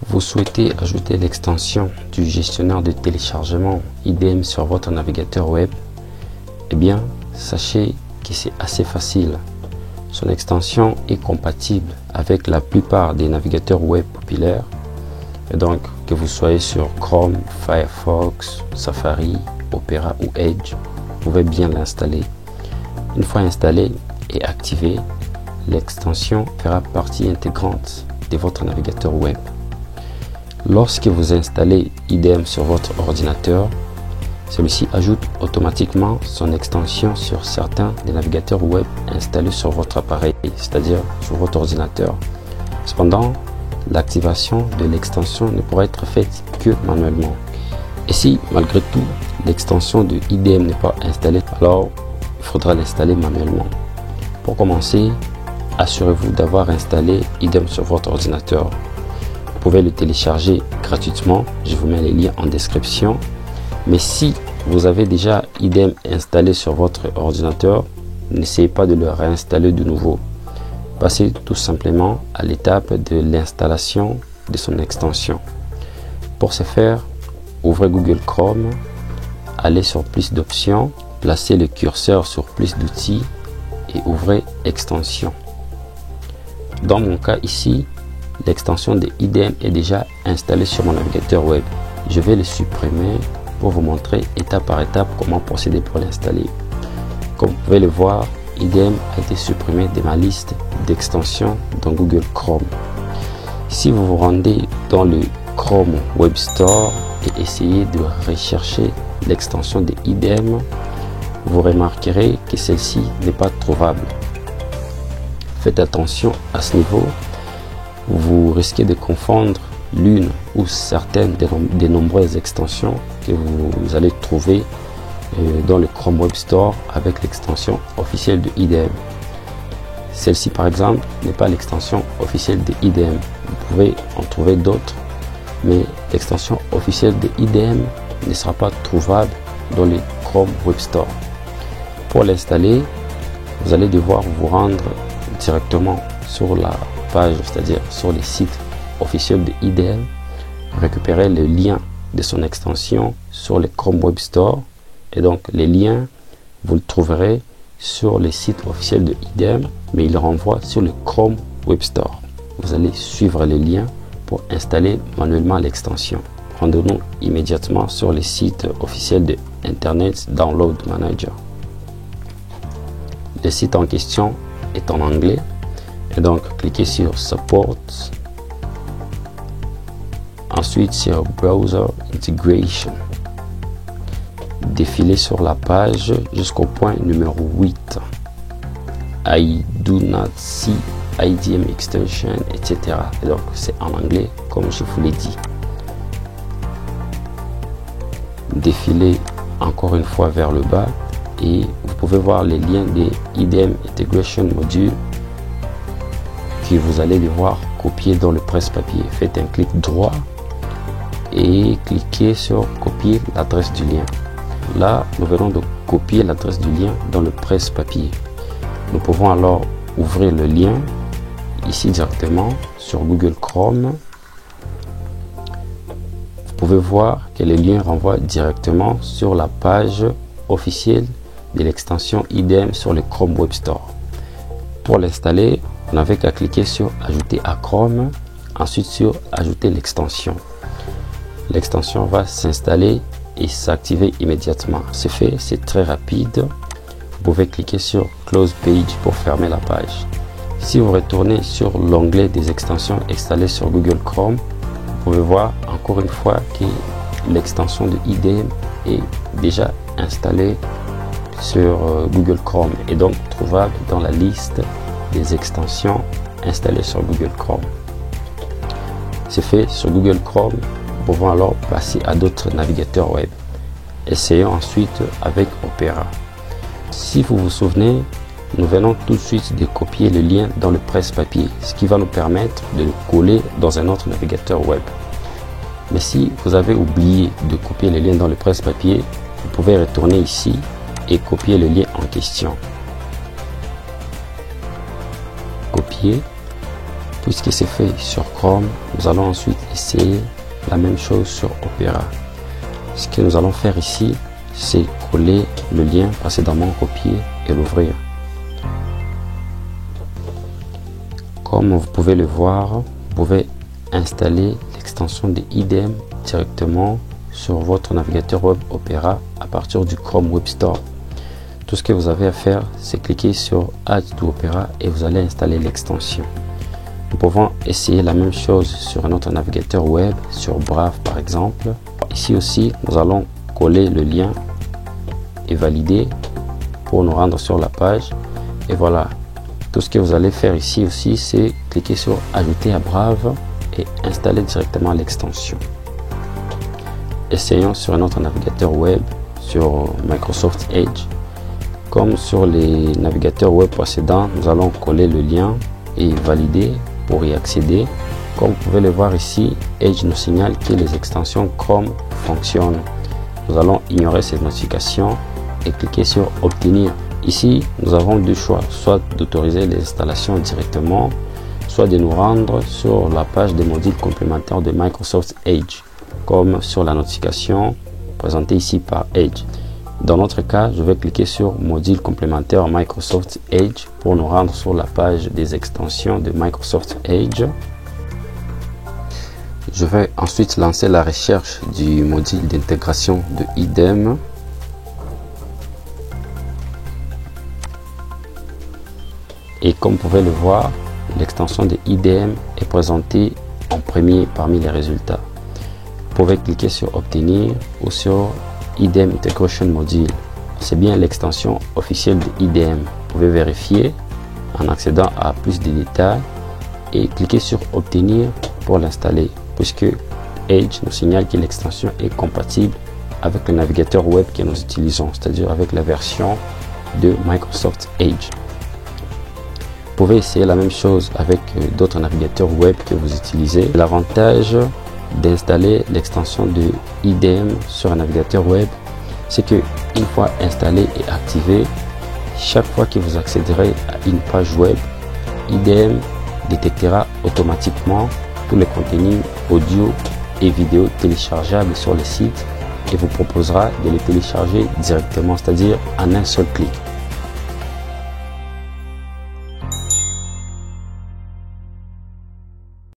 Vous souhaitez ajouter l'extension du gestionnaire de téléchargement IDM sur votre navigateur web? Eh bien, sachez que c'est assez facile. Son extension est compatible avec la plupart des navigateurs web populaires. Et donc, que vous soyez sur Chrome, Firefox, Safari, Opera ou Edge, vous pouvez bien l'installer. Une fois installée et activée, l'extension fera partie intégrante de votre navigateur web. Lorsque vous installez IDM sur votre ordinateur, celui-ci ajoute automatiquement son extension sur certains des navigateurs web installés sur votre appareil, c'est-à-dire sur votre ordinateur. Cependant, l'activation de l'extension ne pourra être faite que manuellement. Et si, malgré tout, l'extension de IDM n'est pas installée, alors il faudra l'installer manuellement. Pour commencer, assurez-vous d'avoir installé IDM sur votre ordinateur. Vous pouvez le télécharger gratuitement, je vous mets les liens en description. Mais si vous avez déjà IDM installé sur votre ordinateur, n'essayez pas de le réinstaller de nouveau. Passez tout simplement à l'étape de l'installation de son extension. Pour ce faire, ouvrez Google Chrome, allez sur plus d'options, placez le curseur sur plus d'outils et ouvrez extension. Dans mon cas ici, l'extension de IDM est déjà installée sur mon navigateur web. Je vais le supprimer pour vous montrer étape par étape comment procéder pour l'installer. Comme vous pouvez le voir, IDM a été supprimé de ma liste d'extensions dans Google Chrome. Si vous vous rendez dans le Chrome Web Store et essayez de rechercher l'extension de IDM, vous remarquerez que celle-ci n'est pas trouvable. Faites attention à ce niveau. Vous risquez de confondre l'une ou certaines des nombreuses extensions que vous allez trouver dans le Chrome Web Store avec l'extension officielle de IDM. Celle-ci par exemple n'est pas l'extension officielle de IDM. Vous pouvez en trouver d'autres, mais l'extension officielle de IDM ne sera pas trouvable dans le Chrome Web Store. Pour l'installer, vous allez devoir vous rendre directement sur la page, c'est-à-dire sur les sites officiels de IDM, récupérer le lien de son extension sur le Chrome Web Store. Et donc les liens, vous le trouverez sur les sites officiels de IDM, mais il renvoie sur le Chrome Web Store. Vous allez suivre les liens pour installer manuellement l'extension. Rendez-nous immédiatement sur les sites officiels de Internet Download Manager. Le site en question est en anglais. Et donc, cliquez sur Support. Ensuite, sur Browser Integration. Défilez sur la page jusqu'au point numéro 8. I do not see IDM extension, etc. Et donc, c'est en anglais, comme je vous l'ai dit. Défilez encore une fois vers le bas et vous pouvez voir les liens des IDM Integration Module que vous allez devoir copier dans le presse-papier. Faites un clic droit et cliquez sur copier l'adresse du lien. Là, nous venons de copier l'adresse du lien dans le presse-papier. Nous pouvons alors ouvrir le lien ici directement sur Google Chrome. Vous pouvez voir que le lien renvoie directement sur la page officielle de l'extension IDM sur le Chrome Web Store. Pour l'installer, vous n'avez qu'à cliquer sur Ajouter à Chrome, ensuite sur Ajouter l'extension. L'extension va s'installer et s'activer immédiatement. C'est fait, c'est très rapide. Vous pouvez cliquer sur Close Page pour fermer la page. Si vous retournez sur l'onglet des extensions installées sur Google Chrome, vous pouvez voir encore une fois que l'extension de IDM est déjà installée sur Google Chrome et donc trouvable dans la liste des extensions installées sur Google Chrome. C'est fait sur Google Chrome. Nous pouvons alors passer à d'autres navigateurs web. Essayons ensuite avec Opera. Si vous vous souvenez, nous venons tout de suite de copier le lien dans le presse-papier, ce qui va nous permettre de le coller dans un autre navigateur web. Mais si vous avez oublié de copier le lien dans le presse-papier, vous pouvez retourner ici et copier le lien en question. Copier. Puisque c'est fait sur Chrome, nous allons ensuite essayer la même chose sur Opera. Ce que nous allons faire ici, c'est coller le lien précédemment copié et l'ouvrir. Comme vous pouvez le voir, vous pouvez installer l'extension de IDEM directement sur votre navigateur web Opera à partir du Chrome Web Store. Tout ce que vous avez à faire, c'est cliquer sur Add to Opera et vous allez installer l'extension. Nous pouvons essayer la même chose sur un autre navigateur web, sur Brave par exemple. Ici aussi, nous allons coller le lien et valider pour nous rendre sur la page. Et voilà, tout ce que vous allez faire ici aussi, c'est cliquer sur Ajouter à Brave et installer directement l'extension. Essayons sur un autre navigateur web, sur Microsoft Edge. Comme sur les navigateurs web précédents, nous allons coller le lien et valider pour y accéder. Comme vous pouvez le voir ici, Edge nous signale que les extensions Chrome fonctionnent. Nous allons ignorer cette notification et cliquer sur Obtenir. Ici, nous avons deux choix, soit d'autoriser les installations directement, soit de nous rendre sur la page des modules complémentaires de Microsoft Edge, comme sur la notification présentée ici par Edge. Dans notre cas, je vais cliquer sur Module complémentaire Microsoft Edge pour nous rendre sur la page des extensions de Microsoft Edge. Je vais ensuite lancer la recherche du module d'intégration de IDEM. Et comme vous pouvez le voir, l'extension de IDEM est présentée en premier parmi les résultats. Vous pouvez cliquer sur Obtenir ou sur IDEM Integration Module. C'est bien l'extension officielle de IDEM. Vous pouvez vérifier en accédant à plus de détails et cliquer sur Obtenir pour l'installer, puisque Edge nous signale que l'extension est compatible avec le navigateur web que nous utilisons, c'est-à-dire avec la version de Microsoft Edge. Vous pouvez essayer la même chose avec d'autres navigateurs web que vous utilisez. L'avantage d'installer l'extension de IDEM sur un navigateur web, c'est que une fois installé et activé, chaque fois que vous accéderez à une page web, IDEM détectera automatiquement tous les contenus audio et vidéo téléchargeables sur le site et vous proposera de les télécharger directement, c'est-à-dire en un seul clic.